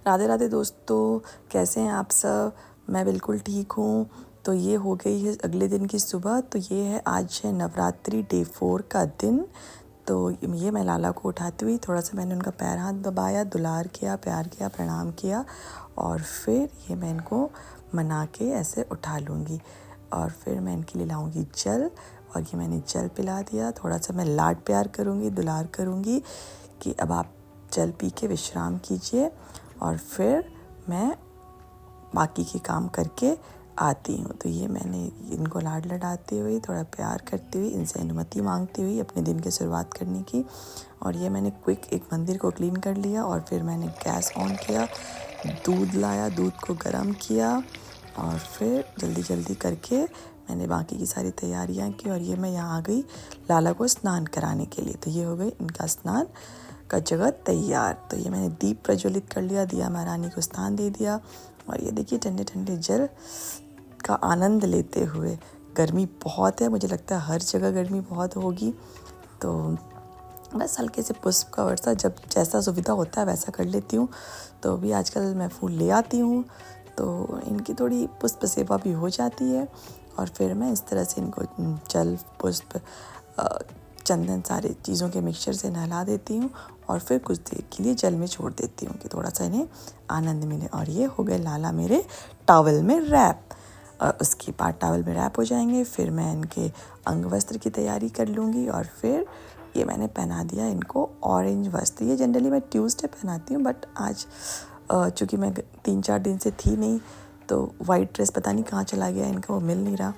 राधे राधे दोस्तों, कैसे हैं आप सब। मैं बिल्कुल ठीक हूँ। तो ये हो गई है अगले दिन की सुबह। तो ये है, आज है नवरात्रि डे 4 का दिन। तो ये मैं लाला को उठाती हुई थोड़ा सा मैंने उनका पैर हाथ दबाया, दुलार किया, प्यार किया, प्रणाम किया और फिर ये मैं इनको मना के ऐसे उठा लूँगी और फिर मैं इनके लिए लाऊँगी जल और ये मैंने जल पिला दिया। थोड़ा सा मैं लाड प्यार करूँगी, दुलार करूँगी कि अब आप जल पी के विश्राम कीजिए और फिर मैं बाकी के काम करके आती हूँ। तो ये मैंने इनको लाड लडाते हुए, थोड़ा प्यार करते हुए, इनसे अनुमति मांगते हुए अपने दिन की शुरुआत करने की। और ये मैंने क्विक एक मंदिर को क्लीन कर लिया और फिर मैंने गैस ऑन किया, दूध लाया, दूध को गर्म किया और फिर जल्दी जल्दी करके मैंने बाकी की सारी तैयारियां की। और ये मैं यहाँ आ गई लाला को स्नान कराने के लिए। तो ये हो गई इनका स्नान का जगह तैयार। तो ये मैंने दीप प्रज्वलित कर लिया, दिया महारानी को स्नान दे दिया और ये देखिए ठंडे ठंडे जल का आनंद लेते हुए। गर्मी बहुत है, मुझे लगता है हर जगह गर्मी बहुत होगी। तो बस हल्के से पुष्प का वर्षा जब जैसा सुविधा होता है वैसा कर लेती हूँ। तो भी आजकल मैं फूल ले आती हूँ तो इनकी थोड़ी पुष्प सेवा भी हो जाती है। और फिर मैं इस तरह से इनको जल, पुष्प, चंदन सारे चीज़ों के मिक्सचर से नहला देती हूँ और फिर कुछ देर के लिए जल में छोड़ देती हूँ कि थोड़ा सा इन्हें आनंद मिले। और ये हो गए लाला मेरे टॉवल में रैप। और उसके बाद टॉवल में रैप हो जाएंगे, फिर मैं इनके अंग वस्त्र की तैयारी कर लूँगी। और फिर ये मैंने पहना दिया इनको ऑरेंज वस्त्र। ये जनरली मैं ट्यूसडे पहनाती हूँ, बट आज चूँकि मैं 3-4 दिन से थी नहीं तो वाइट ड्रेस पता नहीं कहाँ चला गया इनका, वो मिल नहीं रहा,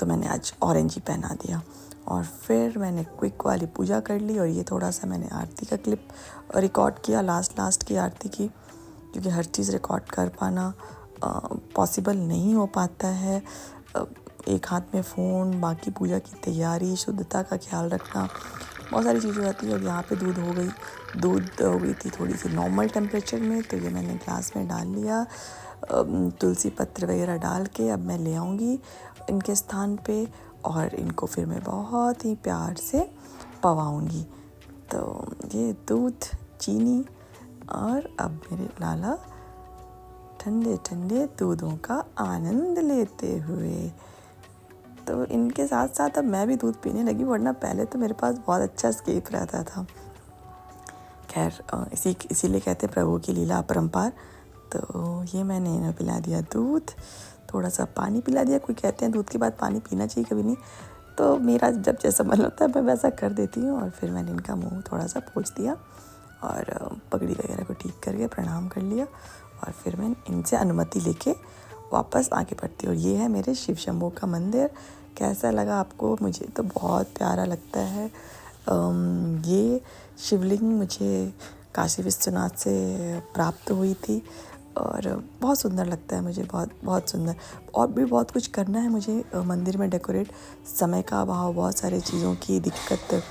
तो मैंने आज ऑरेंज ही पहना दिया। और फिर मैंने क्विक वाली पूजा कर ली। और ये थोड़ा सा मैंने आरती का क्लिप रिकॉर्ड किया, लास्ट की आरती की, क्योंकि हर चीज़ रिकॉर्ड कर पाना पॉसिबल नहीं हो पाता है। एक हाथ में फ़ोन, बाकी पूजा की तैयारी, शुद्धता का ख्याल रखना, बहुत सारी चीज़ें होती है। और यहाँ पे दूध हो गई थी थोड़ी सी नॉर्मल टेम्परेचर में, तो ये मैंने ग्लास में डाल लिया। तुलसी पत्र वगैरह डाल के अब मैं ले आऊँगी इनके स्थान पे और इनको फिर मैं बहुत ही प्यार से पवाऊँगी। तो ये दूध, चीनी और अब मेरे लाला ठंडे ठंडे दूधों का आनंद लेते हुए। तो इनके साथ साथ अब मैं भी दूध पीने लगी, वरना पहले तो मेरे पास बहुत अच्छा स्केप रहता था। खैर इसीलिए कहते हैं प्रभु की लीला अपरंपार। तो ये मैंने इन्हें पिला दिया दूध, थोड़ा सा पानी पिला दिया। कोई कहते हैं दूध के बाद पानी पीना चाहिए, कभी नहीं, तो मेरा जब जैसा मन होता है मैं वैसा कर देती हूँ। और फिर मैंने इनका मुंह थोड़ा सा पोंछ दिया और पगड़ी वगैरह को ठीक करके प्रणाम कर लिया और फिर मैं इनसे अनुमति लेके वापस आगे बढ़ती हूँ। और ये है मेरे शिव शंभू का मंदिर। कैसा लगा आपको? मुझे तो बहुत प्यारा लगता है। ये शिवलिंग मुझे काशी विश्वनाथ से प्राप्त हुई थी और बहुत सुंदर लगता है मुझे, बहुत बहुत सुंदर। और भी बहुत कुछ करना है मुझे मंदिर में डेकोरेट, समय का अभाव, बहुत सारी चीज़ों की दिक्कत,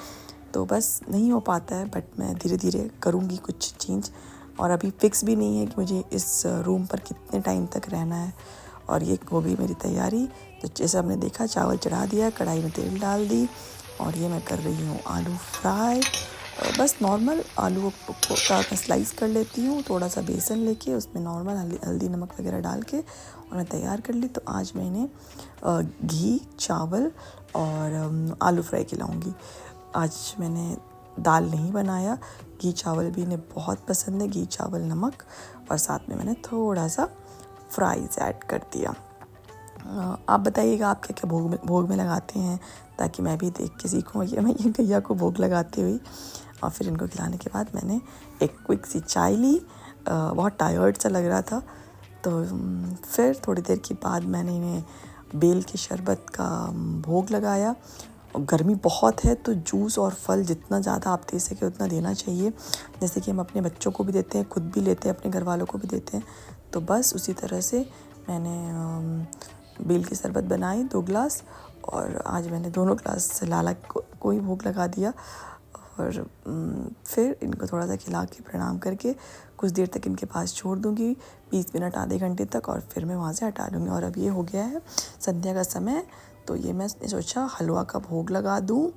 तो बस नहीं हो पाता है, बट मैं धीरे धीरे करूँगी कुछ चेंज। और अभी फिक्स भी नहीं है कि मुझे इस रूम पर कितने टाइम तक रहना है। और ये हो गई मेरी तैयारी। तो जैसे आपने देखा, चावल चढ़ा दिया, कढ़ाई में तेल डाल दी और ये मैं कर रही हूँ आलू फ्राई। बस नॉर्मल आलू का मैं स्लाइस कर लेती हूँ, थोड़ा सा बेसन लेके उसमें नॉर्मल हल्दी नमक वगैरह डाल के और मैं तैयार कर ली। तो आज मैंने घी, चावल और आलू फ्राई खिलाऊँगी। आज मैंने दाल नहीं बनाया, घी चावल भी इन्हें बहुत पसंद है, घी चावल नमक, और साथ में मैंने थोड़ा सा फ्राइज़ ऐड कर दिया। आप बताइएगा आप क्या क्या भोग में लगाते हैं, ताकि मैं भी देख के सीखूँ। मैं ये गैया को भोग लगाती हुई और फिर इनको खिलाने के बाद मैंने एक क्विक सी चाय ली। बहुत टायर्ड सा लग रहा था, तो फिर थोड़ी देर के बाद मैंने इन्हें बेल के शरबत का भोग लगाया। गर्मी बहुत है तो जूस और फल जितना ज़्यादा आप दे सके उतना देना चाहिए, जैसे कि हम अपने बच्चों को भी देते हैं, खुद भी लेते हैं, अपने घर वालों को भी देते हैं। तो बस उसी तरह से मैंने बेल की शरबत बनाई 2 गिलास और आज मैंने दोनों ग्लास लाला को ही भोग लगा दिया। और फिर इनको थोड़ा सा खिला के प्रणाम करके कुछ देर तक इनके पास छोड़ दूँगी, 20 मिनट आधे घंटे तक, और फिर मैं वहाँ से हटा लूँगी। और अब ये हो गया है संध्या का समय, तो ये मैं सोचा हलवा का भोग लगा दूँ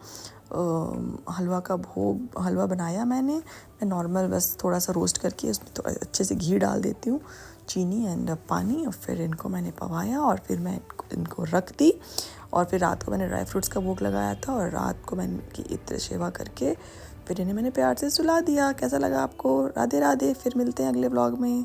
हलवा का भोग, हलवा बनाया मैं नॉर्मल बस थोड़ा सा रोस्ट करके उसमें थोड़ा अच्छे से घी डाल देती हूँ, चीनी एंड पानी, और फिर इनको मैंने पकाया और फिर मैं इनको रख दी। और फिर रात को मैंने ड्राई फ्रूट्स का भोग लगाया था और रात को मैंने इनकी इत्र सेवा करके फिर इन्हें मैंने प्यार से सुला दिया। कैसा लगा आपको? राधे राधे, फिर मिलते हैं अगले व्लॉग में।